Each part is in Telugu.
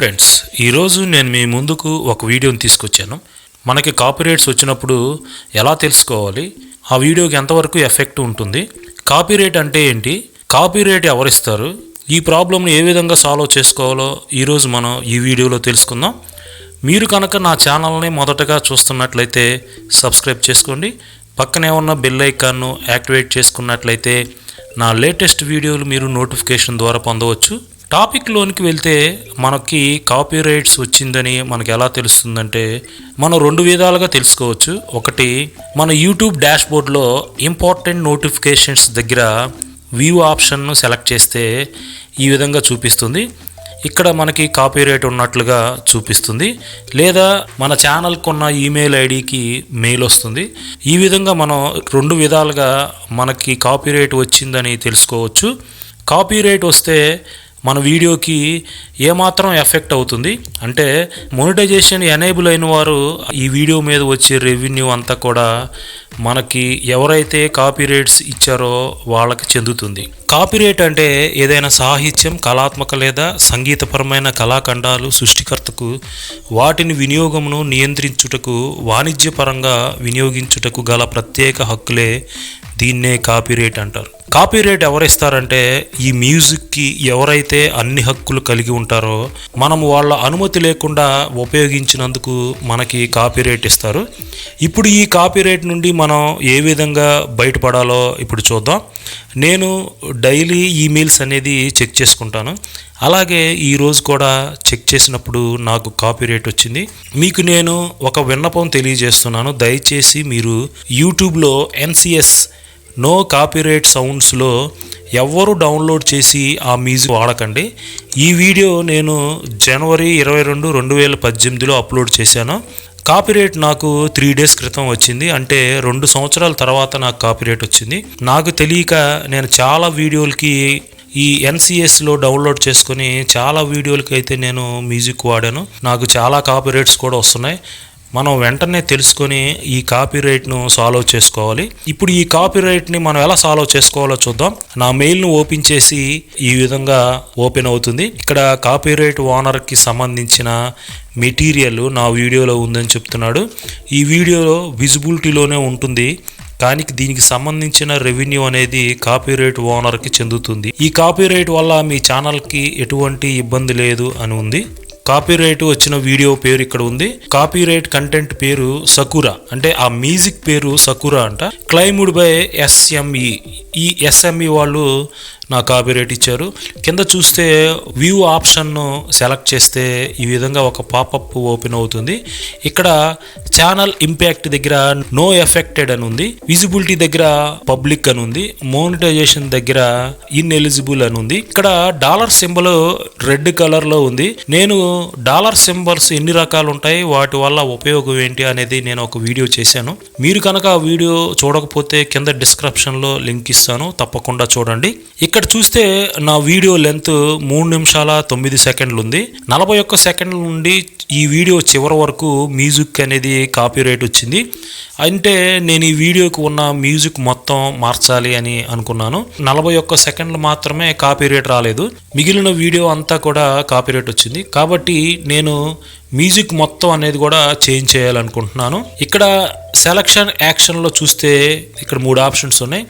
ఫ్రెండ్స్, ఈరోజు నేను మీ ముందుకు ఒక వీడియోని తీసుకొచ్చాను. మనకి కాపీరైట్స్ వచ్చినప్పుడు ఎలా తెలుసుకోవాలి, ఆ వీడియోకి ఎంతవరకు ఎఫెక్ట్ ఉంటుంది, కాపీరైట్ అంటే ఏంటి, కాపీరైట్ ఎవరిస్తారు, ఈ ప్రాబ్లమ్ని ఏ విధంగా సాల్వ్ చేసుకోవాలో ఈరోజు మనం ఈ వీడియోలో తెలుసుకుందాం. మీరు కనుక నా ఛానల్ని మొదటగా చూస్తున్నట్లయితే సబ్స్క్రైబ్ చేసుకోండి. పక్కనే ఉన్న బెల్ ఐకాన్ను యాక్టివేట్ చేసుకున్నట్లయితే నా లేటెస్ట్ వీడియోలు మీరు నోటిఫికేషన్ ద్వారా పొందవచ్చు. టాపిక్లోనికి వెళ్తే మనకి కాపీరైట్స్ వచ్చిందని మనకి ఎలా తెలుస్తుందంటే మనం రెండు విధాలుగా తెలుసుకోవచ్చు. ఒకటి, మన యూట్యూబ్ డాష్బోర్డ్లో ఇంపార్టెంట్ నోటిఫికేషన్స్ దగ్గర వ్యూ ఆప్షన్ను సెలెక్ట్ చేస్తే ఈ విధంగా చూపిస్తుంది. ఇక్కడ మనకి కాపీరైట్ ఉన్నట్లుగా చూపిస్తుంది. లేదా మన ఛానల్కి ఉన్న ఈమెయిల్ ఐడికి మెయిల్ వస్తుంది. ఈ విధంగా మనం రెండు విధాలుగా మనకి కాపీరైట్ వచ్చిందని తెలుసుకోవచ్చు. కాపీరైట్ వస్తే మన వీడియోకి ఏమాత్రం ఎఫెక్ట్ అవుతుంది అంటే మోనిటైజేషన్ ఎనేబుల్ అయిన వారు ఈ వీడియో మీద వచ్చే రెవెన్యూ అంతా కూడా మనకి ఎవరైతే కాపీరైట్స్ ఇచ్చారో వాళ్ళకి చెందుతుంది. కాపీరైట్ అంటే ఏదైనా సాహిత్యం, కళాత్మక లేదా సంగీతపరమైన కళాఖండాలు సృష్టికర్తకు వాటిని వినియోగమును నియంత్రించుటకు, వాణిజ్యపరంగా వినియోగించుటకు గల ప్రత్యేక హక్కులే దీన్నే కాపీరైట్ అంటారు. కాపీరైట్ ఎవరిస్తారంటే ఈ మ్యూజిక్కి ఎవరైతే అన్ని హక్కులు కలిగి ఉంటారో మనం వాళ్ళ అనుమతి లేకుండా ఉపయోగించినందుకు మనకి కాపీరైట్ ఇస్తారు. ఇప్పుడు ఈ కాపీరైట్ నుండి మనం ఏ విధంగా బయటపడాలో ఇప్పుడు చూద్దాం. నేను డైలీ ఈమెయిల్స్ అనేది చెక్ చేసుకుంటాను. అలాగే ఈరోజు కూడా చెక్ చేసినప్పుడు నాకు కాపీరైట్ వచ్చింది. మీకు నేను ఒక విన్నపం తెలియజేస్తున్నాను. దయచేసి మీరు యూట్యూబ్లో NCS నో కాపీరైట్ సౌండ్స్లో ఎవ్వరూ డౌన్లోడ్ చేసి ఆ మ్యూజిక్ వాడకండి. ఈ వీడియో నేను జనవరి 22, 2018లో అప్లోడ్ చేశాను. కాపీరైట్ నాకు 3 days క్రితం వచ్చింది. అంటే 2 సంవత్సరాల తర్వాత నాకు కాపీరైట్ వచ్చింది. నాకు తెలియక నేను చాలా వీడియోలకి ఈ NCSలో డౌన్లోడ్ చేసుకొని చాలా వీడియోలకి అయితే నేను మ్యూజిక్ వాడాను. నాకు చాలా కాపీరైట్స్ కూడా వస్తున్నాయి. మనం వెంటనే తెలుసుకొని ఈ కాపీరైట్ను సాల్వ్ చేసుకోవాలి. ఇప్పుడు ఈ కాపీరైట్ని మనం ఎలా సాల్వ్ చేసుకోవాలో చూద్దాం. నా మెయిల్ను ఓపెన్ చేసి ఈ విధంగా ఓపెన్ అవుతుంది. ఇక్కడ కాపీరైట్ ఓనర్కి సంబంధించిన మెటీరియల్ నా వీడియోలో ఉందని చెప్తున్నాడు. ఈ వీడియోలో విజిబిలిటీలోనే ఉంటుంది, కానీ దీనికి సంబంధించిన రెవెన్యూ అనేది కాపీరైట్ ఓనర్కి చెందుతుంది. ఈ కాపీరైట్ వల్ల మీ ఛానల్కి ఎటువంటి ఇబ్బంది లేదు అని ఉంది. కాపీరైట్ వచ్చిన వీడియో పేరు ఇక్కడ ఉంది. కాపీరైట్ కంటెంట్ పేరు సకురా, అంటే ఆ మ్యూజిక్ పేరు సకురా అంట. Claimed by SME. ఈ SME వాళ్ళు నా కాపీరైట్ ఇచ్చారు. కింద చూస్తే వ్యూ ఆప్షన్ను సెలెక్ట్ చేస్తే ఈ విధంగా ఒక పాపప్ ఓపెన్ అవుతుంది. ఇక్కడ ఛానల్ ఇంపాక్ట్ దగ్గర నో ఎఫెక్టెడ్ అని ఉంది, విజిబిలిటీ దగ్గర పబ్లిక్ అని ఉంది, మోనిటైజేషన్ దగ్గర ఇన్ఎలిజిబుల్ అని ఉంది. ఇక్కడ డాలర్ సింబల్ రెడ్ కలర్లో ఉంది. నేను డాలర్ సింబల్స్ ఎన్ని రకాలు ఉంటాయి, వాటి వల్ల ఉపయోగం ఏంటి అనేది నేను ఒక వీడియో చేశాను. మీరు కనుక ఆ వీడియో చూడకపోతే కింద డిస్క్రిప్షన్లో లింక్ ఇస్తాను, తప్పకుండా చూడండి. ఇక్కడ చూస్తే నా వీడియో లెంత్ 3 నిమిషాల 9 సెకండ్లు ఉంది. 41 సెకండ్ల నుండి ఈ వీడియో చివరి వరకు మ్యూజిక్ అనేది కాపీరైట్ వచ్చింది. అంటే నేను ఈ వీడియోకి ఉన్న మ్యూజిక్ మొత్తం మార్చాలి అని అనుకున్నాను. 41 సెకండ్లు మాత్రమే కాపీరైట్ రాలేదు, మిగిలిన వీడియో అంతా కూడా కాపీరైట్ వచ్చింది. కాబట్టి నేను మ్యూజిక్ మొత్తం అనేది కూడా చేంజ్ చేయాలనుకుంటున్నాను. ఇక్కడ సెలక్షన్ యాక్షన్లో చూస్తే ఇక్కడ 3 ఆప్షన్స్ ఉన్నాయి.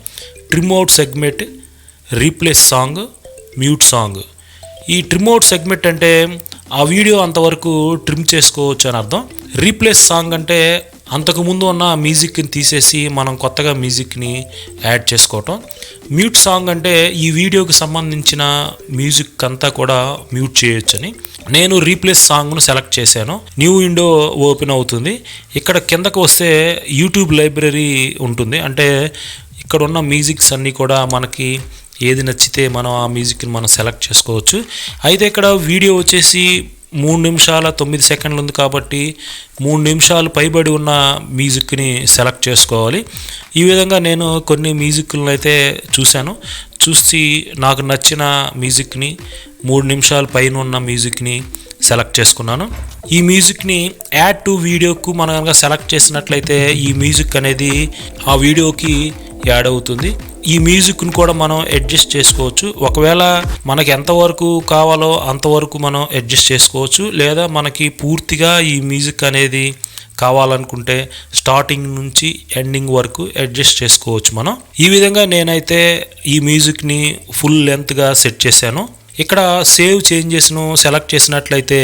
Trim out segment, replace song, mute song. ఈ ట్రిమ్ అవుట్ సెగ్మెంట్ అంటే ఆ వీడియో అంతవరకు ట్రిమ్ చేసుకోవచ్చు అని అర్థం. రీప్లేస్ సాంగ్ అంటే అంతకుముందు ఉన్న మ్యూజిక్ని తీసేసి మనం కొత్తగా మ్యూజిక్ని యాడ్ చేసుకోవటం. మ్యూట్ సాంగ్ అంటే ఈ వీడియోకి సంబంధించిన మ్యూజిక్ అంతా కూడా మ్యూట్ చేయొచ్చని. నేను రీప్లేస్ సాంగ్ను సెలెక్ట్ చేశాను. న్యూ విండో ఓపెన్ అవుతుంది. ఇక్కడ కిందకు వస్తే యూట్యూబ్ లైబ్రరీ ఉంటుంది. అంటే ఇక్కడ ఉన్న మ్యూజిక్స్ అన్నీ కూడా మనకి ఏది నచ్చితే మనం ఆ మ్యూజిక్ని మనం సెలెక్ట్ చేసుకోవచ్చు. అయితే ఇక్కడ వీడియో వచ్చేసి 3 నిమిషాల 9 సెకండ్లు ఉంది కాబట్టి 3 నిమిషాలు పైబడి ఉన్న మ్యూజిక్ని సెలెక్ట్ చేసుకోవాలి. ఈ విధంగా నేను కొన్ని మ్యూజిక్లను అయితే చూసి నాకు నచ్చిన మ్యూజిక్ని 3 నిమిషాల పైన ఉన్న మ్యూజిక్ని సెలెక్ట్ చేసుకున్నాను. ఈ మ్యూజిక్ని యాడ్ టు వీడియోకు మనం కనుక సెలెక్ట్ చేసినట్లయితే ఈ మ్యూజిక్ అనేది ఆ వీడియోకి యాడ్ అవుతుంది. ఈ మ్యూజిక్ను కూడా మనం అడ్జస్ట్ చేసుకోవచ్చు. ఒకవేళ మనకి ఎంతవరకు కావాలో అంతవరకు మనం అడ్జస్ట్ చేసుకోవచ్చు, లేదా మనకి పూర్తిగా ఈ మ్యూజిక్ అనేది కావాలనుకుంటే స్టార్టింగ్ నుంచి ఎండింగ్ వరకు అడ్జస్ట్ చేసుకోవచ్చు మనం. ఈ విధంగా నేనైతే ఈ మ్యూజిక్ని ఫుల్ లెంత్గా సెట్ చేశాను. ఇక్కడ సేవ్ చేంజెస్ను సెలెక్ట్ చేసినట్లయితే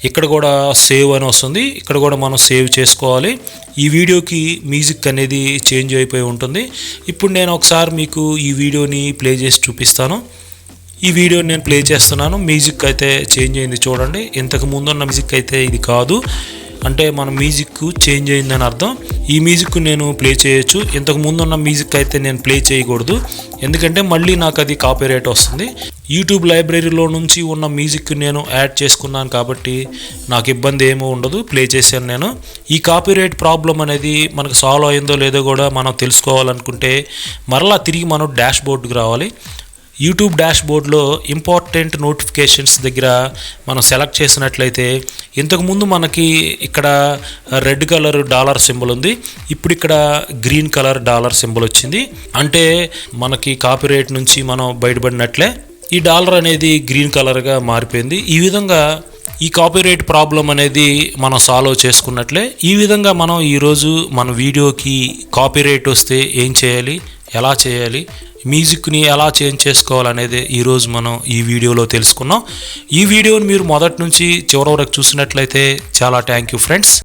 ఇక్కడ కూడా సేవ్ అని వస్తుంది. ఇక్కడ కూడా మనం సేవ్ చేసుకోవాలి. ఈ వీడియోకి మ్యూజిక్ అనేది చేంజ్ అయిపోయి ఉంటుంది. ఇప్పుడు నేను ఒకసారి మీకు ఈ వీడియోని ప్లే చేసి చూపిస్తాను. ఈ వీడియోని నేను ప్లే చేస్తున్నాను. మ్యూజిక్ అయితే చేంజ్ అయింది చూడండి. ఇంతకు ముందున్న మ్యూజిక్ అయితే ఇది కాదు, అంటే మన మ్యూజిక్ చేంజ్ అయిందని అర్థం. ఈ మ్యూజిక్ నేను ప్లే చేయొచ్చు. ఇంతకు ముందున్న మ్యూజిక్ అయితే నేను ప్లే చేయకూడదు, ఎందుకంటే మళ్ళీ నాకు అది కాపీరైట్ వస్తుంది. యూట్యూబ్ లైబ్రరీలో నుంచి ఉన్న మ్యూజిక్ నేను యాడ్ చేసుకున్నాను కాబట్టి నాకు ఇబ్బంది ఏమీ ఉండదు, ప్లే చేశాను నేను. ఈ కాపీరైట్ ప్రాబ్లం అనేది మనకు సాల్వ్ అయిందో లేదో కూడా మనం తెలుసుకోవాలనుకుంటే మరలా తిరిగి మనం డాష్ బోర్డుకి రావాలి. యూట్యూబ్ డాష్ బోర్డ్లో ఇంపార్టెంట్ నోటిఫికేషన్స్ దగ్గర మనం సెలెక్ట్ చేసినట్లయితే ఇంతకుముందు మనకి ఇక్కడ రెడ్ కలర్ డాలర్ సింబల్ ఉంది, ఇప్పుడు ఇక్కడ గ్రీన్ కలర్ డాలర్ సింబల్ వచ్చింది. అంటే మనకి కాపీరైట్ నుంచి మనం బయటపడినట్లే. ఈ డాలర్ అనేది గ్రీన్ కలర్గా మారిపోయింది. ఈ విధంగా ఈ కాపీరైట్ ప్రాబ్లం అనేది మనం సాల్వ్ చేసుకున్నట్లే. ఈ విధంగా మనం ఈరోజు మన వీడియోకి కాపీరైట్ వస్తే ఏం చేయాలి, ఎలా చేయాలి, మ్యూజిక్ని ఎలా చేంజ్ చేసుకోవాలనేది ఈరోజు మనం ఈ వీడియోలో తెలుసుకున్నాం. ఈ వీడియోని మీరు మొదటి నుంచి చివరి వరకు చూసినట్లయితే చాలా థ్యాంక్ యూ ఫ్రెండ్స్.